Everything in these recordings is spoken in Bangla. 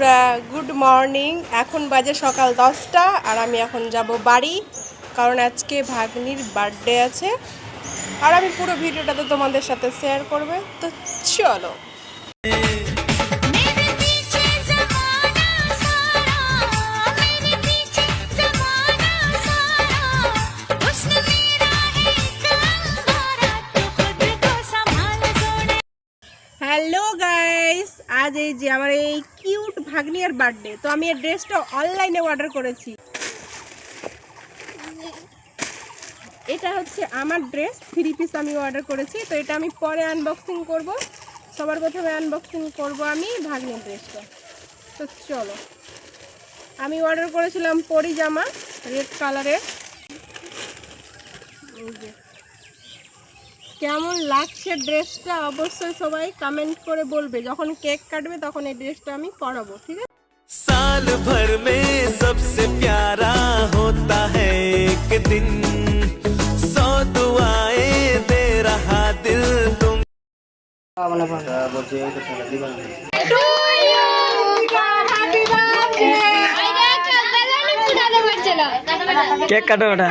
বন্ধুরা, গুড মর্নিং। এখন বাজে সকাল 10টা আর আমি এখন যাব বাড়ি, কারণ আজকে ভাগ্নির বার্থডে আছে। আর আমি পুরো ভিডিওটা তো তোমাদের সাথে শেয়ার করবে, তো চলো। হ্যালো গাইস, আজ এই যে আমার এই কিউট ভাগ্নির বার্থডে, তো আমি এই ড্রেসটা অনলাইনে অর্ডার করেছি। এটা হচ্ছে আমার ড্রেস, 3 পিস আমি অর্ডার করেছি। তো এটা আমি পরে আনবক্সিং করব। সবার প্রথমে আনবক্সিং করব আমি ভাগ্নির ড্রেসটা। তো চলো, আমি অর্ডার করেছিলাম পরি জামা, রেড কালারের। কেমন লাগছে ড্রেসটা অবশ্যই সবাই কমেন্ট করে বলবে। যখন কেক কাটবে তখন এই ড্রেসটা আমি পরাবো, ঠিক আছে? साल भर में सबसे प्यारा होता है एक दिन, 100 दुआएं दे रहा दिल तुम। কেক কাটো ওটা।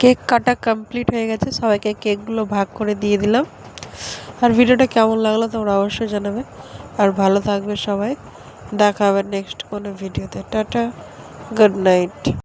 কেক কাটা কমপ্লিট হয়ে গেছে, সবাইকে কেকগুলো ভাগ করে দিয়ে দিলাম। আর ভিডিওটা কেমন লাগলো তোমরা অবশ্যই জানাবে। আর ভালো থাকবে সবাই, দেখা হবে নেক্সট কোনো ভিডিওতে। Tata, good night.